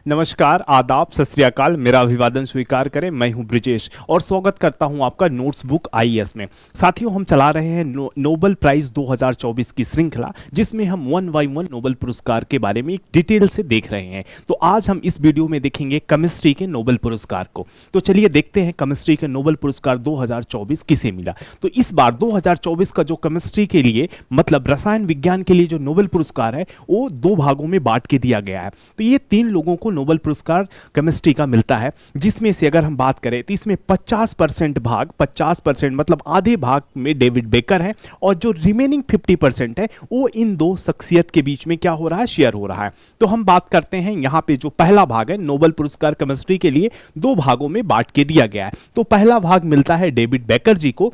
नमस्कार, आदाब, सत श्री अकाल। मेरा अभिवादन स्वीकार करें। मैं हूं ब्रिजेश और स्वागत करता हूं आपका नोट्स बुक आईएएस में। साथियों, हम चला रहे हैं नोबेल प्राइज 2024 की श्रृंखला, जिसमें हम वन बाय वन नोबेल पुरस्कार के बारे में एक डिटेल से देख रहे हैं। तो आज हम इस वीडियो में देखेंगे केमिस्ट्री के नोबेल पुरस्कार को। तो चलिए देखते हैं केमिस्ट्री के नोबेल पुरस्कार 2024 किसे मिला। तो इस बार 2024 का जो केमिस्ट्री के लिए मतलब रसायन विज्ञान के लिए जो नोबेल पुरस्कार है वो दो भागों में बांट के दिया गया है। तो ये 3 लोगों को नोबेल पुरस्कार केमिस्ट्री का मिलता है, जिसमें से अगर हम बात करें तो इसमें 50% मतलब आधे भाग में डेविड बेकर है और जो रिमेनिंग 50% है वो इन दो शख्सियत के बीच में क्या हो रहा है, शेयर हो रहा है। तो हम बात करते हैं यहाँ पे जो पहला भाग है नोबेल पुरस्कार केमिस्ट्री के लिए 2 भागों में बांट के दिया गया है। तो पहला भाग मिलता है डेविड बेकर जी को,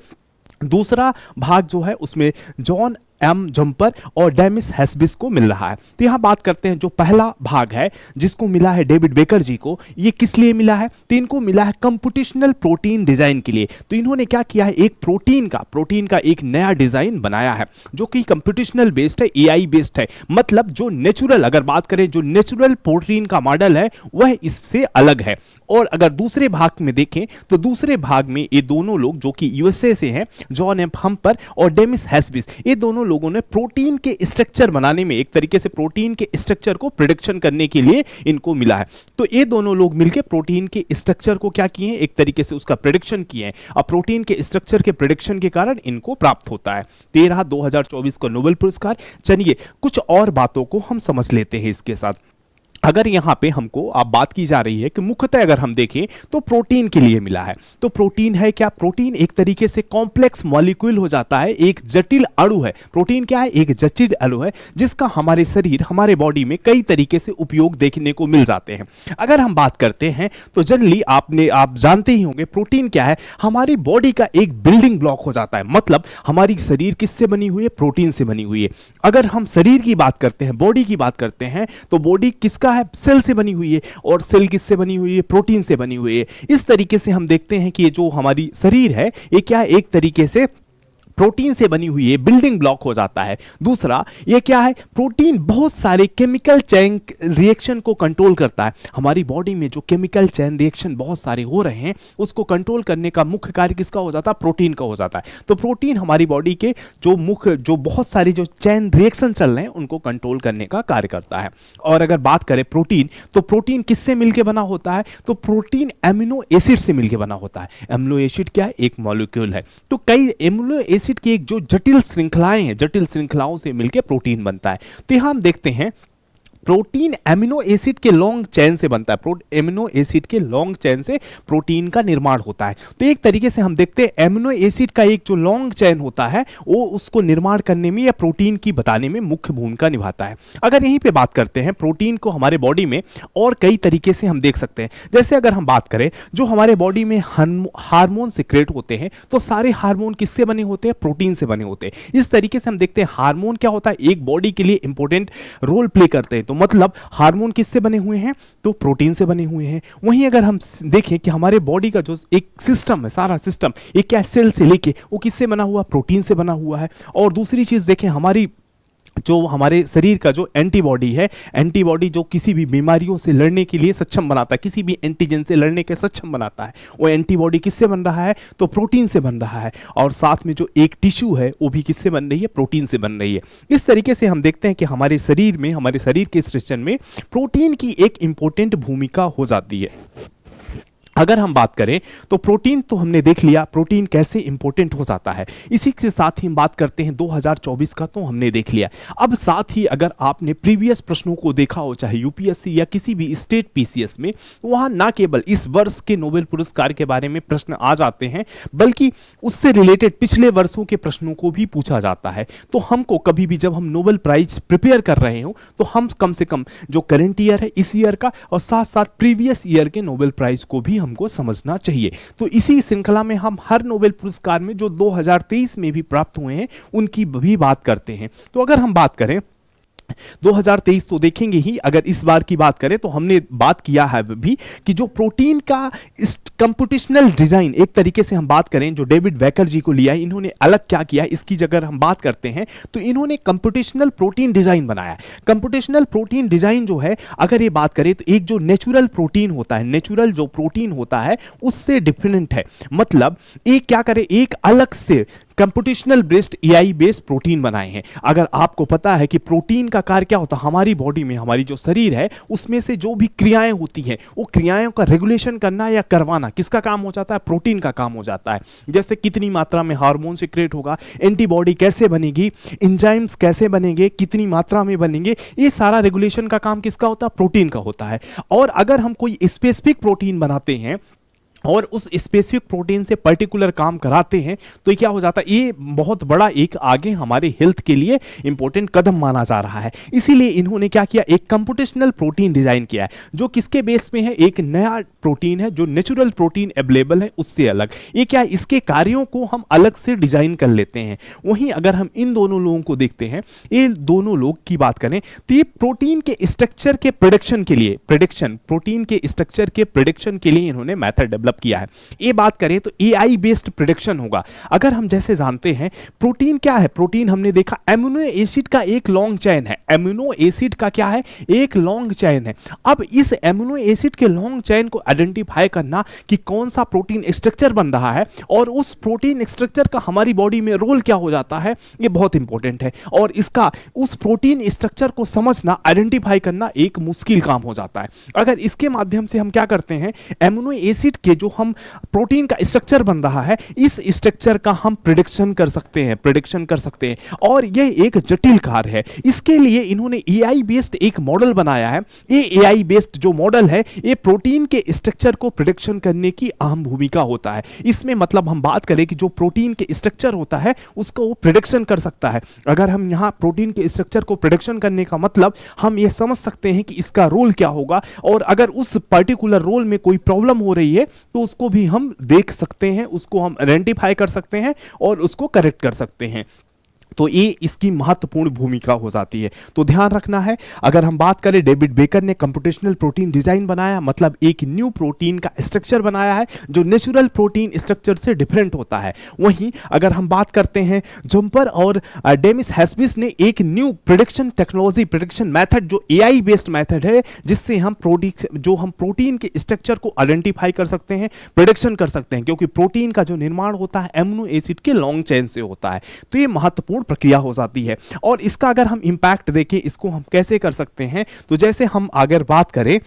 दूसरा भाग जो है उसमें जॉन एम जम्पर और डेमिस हेस्बिस को मिल रहा है। तो यहां बात करते हैं जो पहला भाग है जिसको मिला है डेविड बेकर जी को, ये किस लिए मिला है? तो इनको मिला है कंप्यूटेशनल प्रोटीन डिजाइन के लिए। तो इन्होंने क्या किया है, एक प्रोटीन का एक नया डिजाइन बनाया है जो कि कंप्यूटेशनल बेस्ड है, एआई बेस्ड है। मतलब जो नेचुरल, अगर बात करें जो नेचुरल प्रोटीन का मॉडल है वह इससे अलग है। और अगर दूसरे भाग में देखें तो दूसरे भाग में ये दोनों लोग जो कि यूएसए से हैं, जॉन एम हम्पर और डेमिस हेस्बिस, ये दोनों लोगों ने प्रोटीन के स्ट्रक्चर बनाने में, एक तरीके से प्रोटीन के स्ट्रक्चर को प्रेडिक्शन करने के लिए इनको मिला है। तो ये दोनों लोग मिलकर प्रोटीन के स्ट्रक्चर को क्या किए हैं, एक तरीके से उसका प्रेडिक्शन किए हैं। अब प्रोटीन के स्ट्रक्चर के प्रेडिक्शन के कारण इनको प्राप्त होता है। 2024 का नोबेल पुरस्कार। चलिए कुछ और बातों को हम समझ लेते हैं इसके साथ। अगर यहाँ पे हमको आप बात की जा रही है कि मुख्यतः अगर हम देखें तो प्रोटीन के लिए मिला है। तो प्रोटीन है क्या? प्रोटीन एक तरीके से कॉम्प्लेक्स मॉलिक्यूल हो जाता है, एक जटिल अणु है। प्रोटीन क्या है? एक जटिल अणु है जिसका हमारे शरीर, हमारे बॉडी में कई तरीके से उपयोग देखने को मिल जाते हैं। अगर हम बात करते हैं तो जनरली आप जानते ही होंगे प्रोटीन क्या है, हमारी बॉडी का एक बिल्डिंग ब्लॉक हो जाता है। मतलब हमारी शरीर किससे बनी हुई है? प्रोटीन से बनी हुई है। अगर हम शरीर की बात करते हैं, बॉडी की बात करते हैं, तो बॉडी किसका है? सेल से बनी हुई है। और सेल किससे बनी हुई है? प्रोटीन से बनी हुई है। इस तरीके से हम देखते हैं कि ये जो हमारी शरीर है ये क्या है, एक तरीके से प्रोटीन से बनी हुई है, बिल्डिंग ब्लॉक हो जाता है। दूसरा ये क्या है, प्रोटीन बहुत सारे केमिकल चेन रिएक्शन को कंट्रोल करता है। हमारी बॉडी में जो केमिकल चेन रिएक्शन बहुत सारे हो रहे हैं उसको कंट्रोल करने का मुख्य कार्य किसका हो जाता है? प्रोटीन का हो जाता है। तो प्रोटीन हमारी बॉडी के जो बहुत सारी जो चेन रिएक्शन चल रहे हैं उनको कंट्रोल करने का कार्य करता है। और अगर बात करें प्रोटीन, तो प्रोटीन किससे मिलकर बना होता है? तो प्रोटीन एमिनो एसिड से मिलकर बना होता है। एमिनो एसिड क्या है? एक मॉलिक्यूल है। तो कई एमिनो एसिड की एक जो जटिल श्रृंखलाएं हैं, जटिल श्रृंखलाओं से मिलकर प्रोटीन बनता है। तो यहां हम देखते हैं प्रोटीन एमिनो एसिड के लॉन्ग चेन से बनता है। एमिनो एसिड के लॉन्ग चेन से प्रोटीन का निर्माण होता है। तो एक तरीके से हम देखते हैं एमिनो एसिड का एक जो लॉन्ग चेन होता है वो उसको निर्माण करने में या प्रोटीन की बताने में मुख्य भूमिका निभाता है। अगर यहीं पे बात करते हैं प्रोटीन को हमारे बॉडी में और कई तरीके से हम देख सकते हैं। जैसे अगर हम बात करें जो हमारे बॉडी में हार्मोन सिक्रेट होते हैं, तो सारे हार्मोन किससे बने होते हैं? प्रोटीन से बने होते हैं। इस तरीके से हम देखते हैं हार्मोन क्या होता है, एक बॉडी के लिए इंपॉर्टेंट रोल प्ले करते हैं। तो मतलब हार्मोन किससे बने हुए हैं? तो प्रोटीन से बने हुए हैं। वहीं अगर हम देखें कि हमारे बॉडी का जो एक सिस्टम है, सारा सिस्टम एक क्या, सेल से लेके वो किससे बना हुआ? प्रोटीन से बना हुआ है। और दूसरी चीज देखें, हमारे शरीर का जो एंटीबॉडी है, एंटीबॉडी जो किसी भी बीमारियों से लड़ने के लिए सक्षम बनाता है, किसी भी एंटीजन से लड़ने के सक्षम बनाता है, वो एंटीबॉडी किससे बन रहा है? तो प्रोटीन से बन रहा है। और साथ में जो एक टिश्यू है वो भी किससे बन रही है? प्रोटीन से बन रही है। इस तरीके से हम देखते हैं कि हमारे शरीर में, हमारे शरीर के सृजन में प्रोटीन की एक इंपॉर्टेंट भूमिका हो जाती है। अगर हम बात करें तो प्रोटीन तो हमने देख लिया, प्रोटीन कैसे इंपॉर्टेंट हो जाता है। इसी के साथ ही हम बात करते हैं 2024 का, तो हमने देख लिया। अब साथ ही अगर आपने प्रीवियस प्रश्नों को देखा हो, चाहे यूपीएससी या किसी भी स्टेट पीसीएस में, वहां ना केवल इस वर्ष के नोबेल पुरस्कार के बारे में प्रश्न आ जाते हैं, बल्कि उससे रिलेटेड पिछले वर्षों के प्रश्नों को भी पूछा जाता है। तो हमको कभी भी जब हम नोबेल प्राइज प्रिपेयर कर रहे हो तो हम कम से कम जो करंट ईयर है इस ईयर का और साथ साथ प्रीवियस ईयर के नोबेल प्राइज को भी हमको समझना चाहिए। तो इसी श्रृंखला में हम हर नोबेल पुरस्कार में जो 2023 में भी प्राप्त हुए हैं उनकी भी बात करते हैं। तो अगर हम बात करें 2023 तो देखेंगे ही। अगर इस बार की बात करें तो हमने बात किया है भी कि जो प्रोटीन का कंप्यूटेशनल डिजाइन, एक तरीके से हम बात करें जो डेविड बेकर जी को लिया है, इन्होंने अलग क्या किया इसकी जगह हम बात करते हैं तो इन्होंने कंप्यूटेशनल प्रोटीन डिजाइन बनाया। कंप्यूटेशनल प्रोटीन डिजाइन जो है, अगर ये बात करें तो एक जो नेचुरल प्रोटीन होता है, नेचुरल जो प्रोटीन होता है उससे डिफरेंट है। मतलब एक क्या करे, एक अलग से computational based AI based protein बनाए हैं। अगर आपको पता है कि प्रोटीन का कार्य क्या होता है हमारी बॉडी में, हमारी जो शरीर है उसमें से जो भी क्रियाएं होती हैं वो क्रियाओं का रेगुलेशन करना या करवाना किसका काम हो जाता है, प्रोटीन का काम हो जाता है। जैसे कितनी मात्रा में हार्मोन सिक्रेट होगा, एंटीबॉडी कैसे बनेगी, एंजाइम्स कैसे बनेंगे, कितनी मात्रा में बनेंगे, ये सारा रेगुलेशन का काम किसका होता है, प्रोटीन का होता है। और अगर हम कोई स्पेसिफिक प्रोटीन बनाते हैं और उस स्पेसिफिक प्रोटीन से पर्टिकुलर काम कराते हैं तो ये क्या हो जाता है, ये बहुत बड़ा एक आगे हमारे हेल्थ के लिए इंपॉर्टेंट कदम माना जा रहा है। इसीलिए इन्होंने क्या किया, एक कंप्यूटेशनल प्रोटीन डिजाइन किया है जो किसके बेस पे है, एक नया प्रोटीन है जो नेचुरल प्रोटीन अवेलेबल है उससे अलग। ये क्या है, इसके कार्यों को हम अलग से डिजाइन कर लेते हैं। वहीं अगर हम इन दोनों लोगों को देखते हैं, ये दोनों लोग की बात करें तो ये प्रोटीन के स्ट्रक्चर के प्रेडिक्शन के लिए, प्रोटीन के स्ट्रक्चर के प्रेडिक्शन के लिए इन्होंने मेथड डेवलप किया है। ये बात करें तो एआई बेस्ड प्रेडिक्शन होगा। अगर हम जैसे जानते हैं प्रोटीन क्या है, प्रोटीन हमने देखा एमिनो एसिड का एक लॉन्ग चेन है। एमिनो एसिड का क्या है, एक लॉन्ग चेन है। अब इस एमिनो एसिड के लॉन्ग चेन को आइडेंटिफाई करना कि कौन सा प्रोटीन स्ट्रक्चर बन रहा है और उस प्रोटीन स्ट्रक्चर का हमारी बॉडी में रोल क्या हो जाता है, ये बहुत इंपॉर्टेंट है। और इसका उस प्रोटीन स्ट्रक्चर को समझना, आइडेंटिफाई करना एक मुश्किल काम हो जाता है। अगर इसके माध्यम से हम क्या करते हैं, एमिनो एसिड के जो हम प्रोटीन का स्ट्रक्चर बन रहा है इस स्ट्रक्चर का हम प्रेडिक्शन कर सकते हैं, और यह एक जटिल कार्य है। इसके लिए इन्होंने एआई बेस्ड एक मॉडल बनाया है। ये एआई बेस्ड जो मॉडल है ये प्रोटीन के स्ट्रक्चर को प्रेडिक्शन करने की अहम भूमिका होता है। इसमें मतलब हम बात करें कि जो प्रोटीन के स्ट्रक्चर होता है उसको वो प्रेडिक्शन कर सकता है। अगर हम यहां प्रोटीन के स्ट्रक्चर को प्रेडिक्शन करने का मतलब हम ये समझ सकते हैं कि इसका रोल क्या होगा, और अगर उस पर्टिकुलर रोल में कोई प्रॉब्लम हो रही है तो उसको भी हम देख सकते हैं, उसको हम आइडेंटिफाई कर सकते हैं और उसको करेक्ट कर सकते हैं। तो ये इसकी महत्वपूर्ण भूमिका हो जाती है। तो ध्यान रखना है, अगर हम बात करें डेविड बेकर ने कंप्यूटेशनल प्रोटीन डिजाइन बनाया, मतलब एक न्यू प्रोटीन का स्ट्रक्चर बनाया है जो नेचुरल प्रोटीन स्ट्रक्चर से डिफरेंट होता है। वहीं अगर हम बात करते हैं जम्पर और डेमिस हैस्बिस ने एक new prediction technology, prediction method जो एआई बेस्ड मेथड है जिससे हम प्रोटीन के स्ट्रक्चर को आइडेंटिफाई कर सकते हैं, प्रेडिक्शन कर सकते हैं, क्योंकि प्रोटीन का जो निर्माण होता है एमिनो एसिड के लॉन्ग चेन से होता है। तो ये महत्वपूर्ण प्रक्रिया हो जाती है। और इसका अगर हम इंपैक्ट देखें, इसको हम कैसे कर सकते हैं, तो जैसे हम अगर बात करें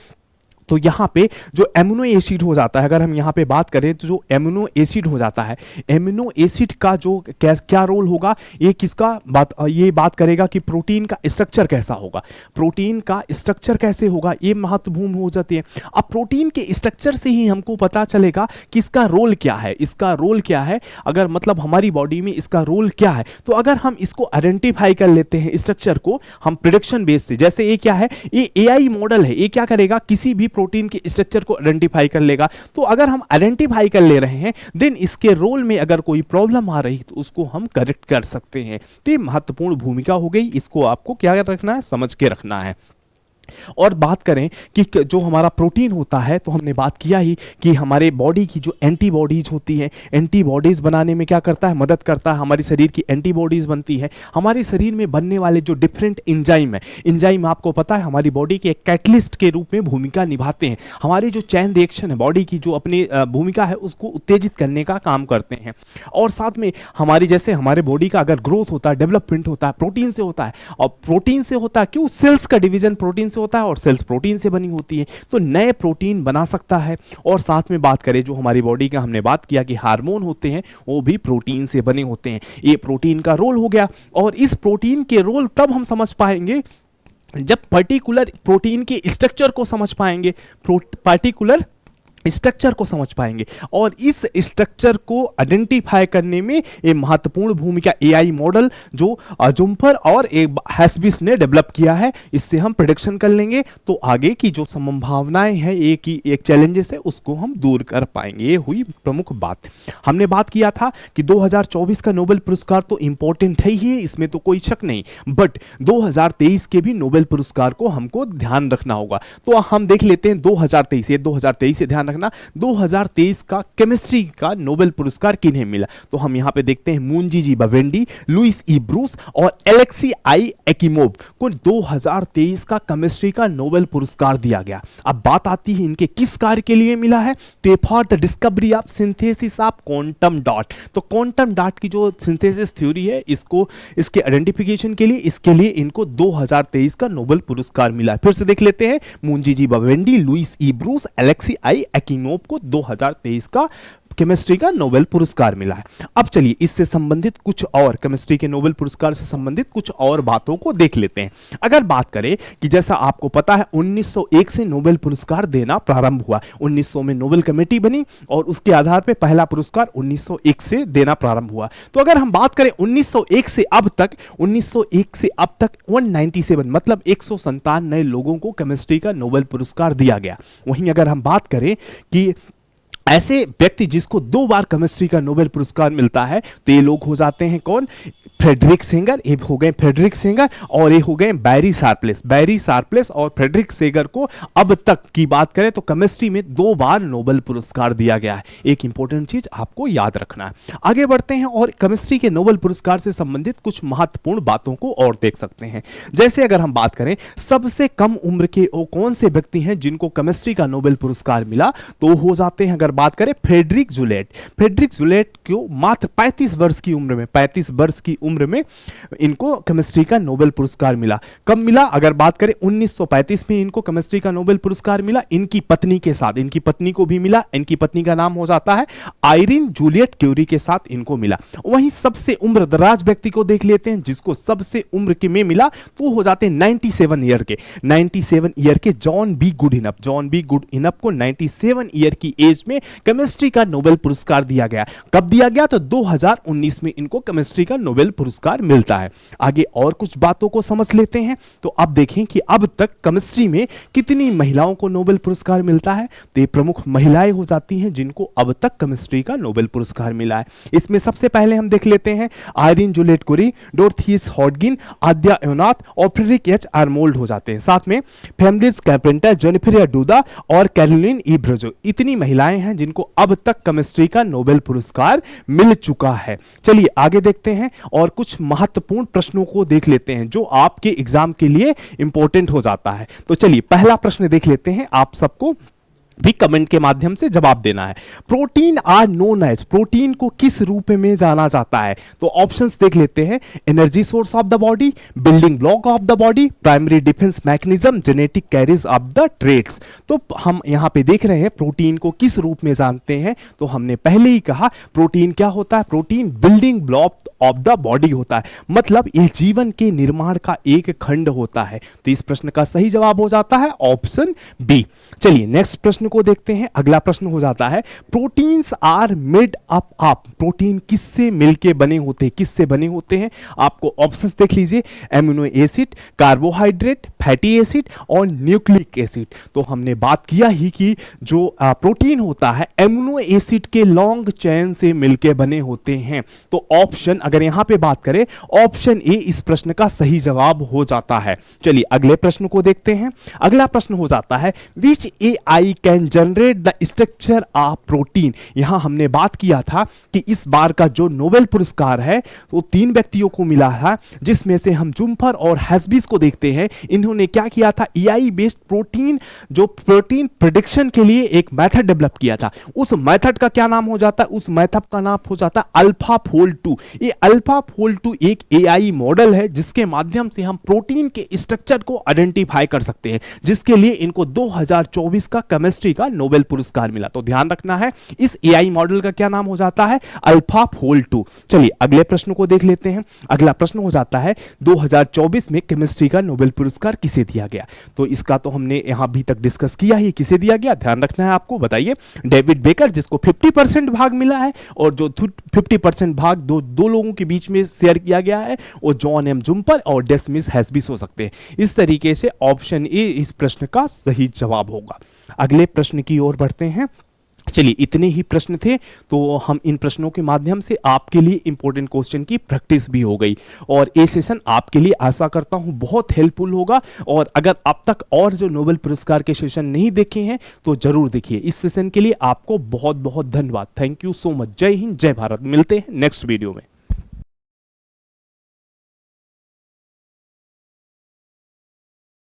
तो यहाँ पे जो एमिनो एसिड हो जाता है, अगर हम यहाँ पे बात करें तो जो एमिनो एसिड हो जाता है, एमिनो एसिड का जो क्या रोल होगा, ये बात करेगा कि प्रोटीन का स्ट्रक्चर कैसा होगा, प्रोटीन का स्ट्रक्चर कैसे होगा, ये महत्वपूर्ण हो जाती है। अब प्रोटीन के स्ट्रक्चर से ही हमको पता चलेगा कि इसका रोल क्या है, इसका रोल क्या है, अगर मतलब हमारी बॉडी में इसका रोल क्या है। तो अगर हम इसको आइडेंटिफाई कर लेते हैं स्ट्रक्चर को हम प्रेडिक्शन बेस से, जैसे ये क्या है, ये एआई मॉडल है, ये क्या करेगा, किसी भी प्रोटीन के स्ट्रक्चर को आइडेंटिफाई कर लेगा। तो अगर हम आइडेंटिफाई कर ले रहे हैं देन इसके रोल में अगर कोई प्रॉब्लम आ रही तो उसको हम करेक्ट कर सकते हैं। तो ये महत्वपूर्ण भूमिका हो गई, इसको आपको क्या रखना है, समझ के रखना है। और बात करें कि जो हमारा प्रोटीन होता है, तो हमने बात किया ही कि हमारे बॉडी की जो एंटीबॉडीज होती हैं, एंटीबॉडीज बनाने में क्या करता है, मदद करता है। हमारी शरीर की एंटीबॉडीज बनती है। हमारे शरीर में बनने वाले जो डिफरेंट एंजाइम है, एंजाइम आपको पता है हमारी बॉडी के एक कैटलिस्ट के रूप में भूमिका निभाते हैं। हमारी जो चैन रिएक्शन है बॉडी की, जो अपनी भूमिका है उसको उत्तेजित करने का काम करते हैं। और साथ में हमारी जैसे हमारे बॉडी का अगर ग्रोथ होता है, डेवलपमेंट होता है, प्रोटीन से होता है। और प्रोटीन से होता है क्यों, सेल्स का डिवीजन प्रोटीन से होता है और सेल्स प्रोटीन से बनी होती है, तो नए प्रोटीन बना सकता है। और साथ में बात करें जो हमारी बॉडी का हमने बात किया कि हार्मोन होते हैं वो भी प्रोटीन से बने होते हैं। ये प्रोटीन का रोल हो गया। और इस प्रोटीन के रोल तब हम समझ पाएंगे जब पर्टिकुलर प्रोटीन के स्ट्रक्चर को समझ पाएंगे, पर्टिकुलर स्ट्रक्चर को समझ पाएंगे और इस स्ट्रक्चर को आइडेंटिफाई करने में ये महत्वपूर्ण भूमिका एआई मॉडल जो जुम्पर और हैस्बिस ने डेवलप किया है, इससे हम प्रेडिक्शन कर लेंगे तो आगे की जो संभावनाएं हैं एक चैलेंजेस है उसको हम दूर कर पाएंगे। ये हुई प्रमुख बात। हमने बात किया था कि 2024 का नोबेल पुरस्कार तो इंपॉर्टेंट है ही है, इसमें तो कोई शक नहीं, बट 2023 के भी नोबेल पुरस्कार को हमको ध्यान रखना होगा। तो हम देख लेते हैं 2023 से ध्यान 2023 का केमिस्ट्री का नोबेल पुरस्कार किन्हें मिला। तो हम यहां पे देखते हैं मूंजी बवेंडी, लुइस ई ब्रूस और एलेक्सी आई एकिमोव को 2023 का केमिस्ट्री का नोबेल पुरस्कार दिया गया। अब बात आती है इनके किस कार्य के लिए मिला है, तो for the discovery of synthesis of quantum dot. तो क्वांटम डॉट की जो सिंथेसिस थ्योरी है इसको इसके आइडेंटिफिकेशन के लिए इसके लिए इनको 2023 का नोबेल पुरस्कार मिला। फिर से देख लेते हैं मूंजी बवेंडी, लुइस ई ब्रूस, एलेक्सी आई एकिमोव को 2023 का केमिस्ट्री का नोबेल पुरस्कार मिला है। अब चलिए इससे संबंधित कुछ और केमिस्ट्री के नोबेल पुरस्कार से संबंधित कुछ और बातों को देख लेते हैं। अगर बात करें कि जैसा आपको पता है 1901 से नोबेल पुरस्कार देना प्रारंभ हुआ, 1900 में नोबेल कमेटी बनी और उसके आधार पर पहला पुरस्कार 1901 से देना प्रारंभ हुआ। तो अगर हम बात करें 1901 से अब तक 197 मतलब 197 लोगों को केमिस्ट्री का नोबेल पुरस्कार दिया गया। वहीं अगर हम बात करें कि ऐसे व्यक्ति जिसको 2 बार केमिस्ट्री का नोबेल पुरस्कार मिलता है तो ये लोग हो जाते हैं कौन, फ्रेडरिक सेंगर, ये हो गए फ्रेडरिक सेंगर और ये हो गए बैरी शार्पलेस और फ्रेडरिक सेंगर को अब तक की बात करें तो केमिस्ट्री में 2 बार नोबेल पुरस्कार दिया गया है। एक इंपॉर्टेंट चीज आपको याद रखना है। आगे बढ़ते हैं और केमिस्ट्री के नोबेल पुरस्कार से संबंधित कुछ महत्वपूर्ण बातों को और देख सकते हैं। जैसे अगर हम बात करें सबसे कम उम्र के वो कौन से व्यक्ति हैं जिनको केमिस्ट्री का नोबेल पुरस्कार मिला, तो हो जाते हैं अगर बात करें फ्रेडरिक जुलेट को मात्र 35 वर्ष की उम्र में इनको केमिस्ट्री का नोबेल पुरस्कार मिला। कब मिला, अगर बात करें 1935 में इनको केमिस्ट्री का नोबेल पुरस्कार मिला इनकी पत्नी के साथ, इनकी पत्नी को भी मिला, इनकी पत्नी का नाम हो जाता है आयरीन जूलियट क्यूरी के साथ इनको मिला। वहीं सबसे उम्र दराज व्यक्ति को देख लेते हैं जिसको सबसे उम्र के में मिला तो हो जाते हैं 97 ईयर के जॉन बी गुड इनफ को 97 ईयर की एज में केमिस्ट्री का नोबेल पुरस्कार दिया गया। कब दिया गया, तो 2019 में इनको केमिस्ट्री का नोबेल पुरस्कार मिलता है। आगे और कुछ बातों को समझ लेते हैं। तो अब देखें कि अब तक केमिस्ट्री में कितनी महिलाओं को नोबेल पुरस्कार मिलता है, तो ये प्रमुख महिलाएं हो जाती हैं जिनको अब तक केमिस्ट्री का नोबेल पुरस्कार मिला है। इसमें सबसे पहले हम देख लेते हैं आयरीन जूलियट क्यूरी, डोरथीस हॉडगिन, आद्या एयोनाथ और फ्रेडरिक एच आर्नोल्ड हो जाते हैं। साथ में फेमिलिस कैरपेंटर, जेनिफर डूदा और कैरोलिन ई ब्रजो, इतनी महिलाएं हैं जिनको अब तक केमिस्ट्री का नोबेल पुरस्कार मिल चुका है। चलिए आगे देखते हैं और कुछ महत्वपूर्ण प्रश्नों को देख लेते हैं जो आपके एग्जाम के लिए इंपॉर्टेंट हो जाता है। तो चलिए पहला प्रश्न देख लेते हैं, आप सबको भी कमेंट के माध्यम से जवाब देना है। Protein are known as, protein को किस रूप में जाना जाता है, तो ऑप्शंस देख लेते हैं। Energy source of the body, building block of the body, primary defence mechanism, genetic carriage of the traits. तो हम यहां पे देख रहे हैं प्रोटीन को किस रूप में जानते हैं, तो हमने पहले ही कहा प्रोटीन क्या होता है, protein building block of the body होता है, मतलब यह जीवन के निर्माण का एक खंड होता है। तो इस प्रश्न का सही जवाब हो जाता है ऑप्शन बी। चलिए नेक्स्ट प्रश्न को देखते हैं। अगला प्रश्न हो जाता है proteins are made up of, protein किससे मिलके बने होते हैं, किससे बने होते हैं, आपको ऑप्शंस देख लीजिए। Amino acid, carbohydrate, fatty acid और न्यूक्लिक एसिड। तो हमने बात किया ही कि जो प्रोटीन होता है एमिनो एसिड के लॉन्ग चेन से मिलके बने होते हैं। तो ऑप्शन अगर यहां पे बात करें ऑप्शन ए इस प्रश्न का सही जवाब हो जाता है। चलिए अगले प्रश्न को देखते हैं। अगला प्रश्न हो जाता है which AI can generate the structure of protein. यहां हमने बात किया था कि इस बार का जो नोबेल पुरस्कार है वो 3 व्यक्तियों को मिला है, जिसमें से हम जुम्पर और हैस्बिस को देखते हैं। इन्होंने क्या किया था, एआई बेस्ड प्रोटीन जो प्रोटीन प्रेडिक्शन के लिए एक मेथड डेवलप किया था। उस मेथड का क्या नाम हो जाता है, उस मेथड का नाम हो जाता है अल्फाफोल्ड 2। ये अल्फाफोल्ड 2 एक एआई मॉडल है जिसके माध्यम से हम प्रोटीन के स्ट्रक्चर को आइडेंटिफाई कर सकते हैं, जिसके लिए इनको 2024 का केमिस्ट्री का नोबेल पुरस्कार मिला। तो ध्यान रखना है इस एआई मॉडल का क्या नाम हो जाता है, अल्फाफोल्ड 2। चलिए अगले प्रश्न को देख लेते हैं। अगला प्रश्न हो जाता है 2024 में केमिस्ट्री का नोबेल पुरस्कार किसे दिया गया? तो इसका तो हमने यहाँ अभी तक डिस्कस किया ही, किसे दिया गया ध्यान रखना है आपको, बताइए। डेविड बेकर, जिसको 50% भाग मिला है, और जो 50% भाग दो लोगों के बीच में शेयर किया गया है वो जॉन एम जुम्पर और डेसमिस हैस्बिस हो सकते हैं। इस तरीके से ऑप्शन ए इस प्रश्न का सही जवाब होगा। अगले प्रश्न की ओर बढ़ते हैं। चलिए, इतने ही प्रश्न थे, तो हम इन प्रश्नों के माध्यम से आपके लिए इंपॉर्टेंट क्वेश्चन की प्रैक्टिस भी हो गई, और ये सेशन आपके लिए आशा करता हूं बहुत हेल्पफुल होगा। और अगर अब तक और जो नोबेल पुरस्कार के सेशन नहीं देखे हैं तो जरूर देखिए। इस सेशन के लिए आपको बहुत बहुत धन्यवाद। Thank you so much. जय हिंद, जय भारत। मिलते हैं नेक्स्ट वीडियो में।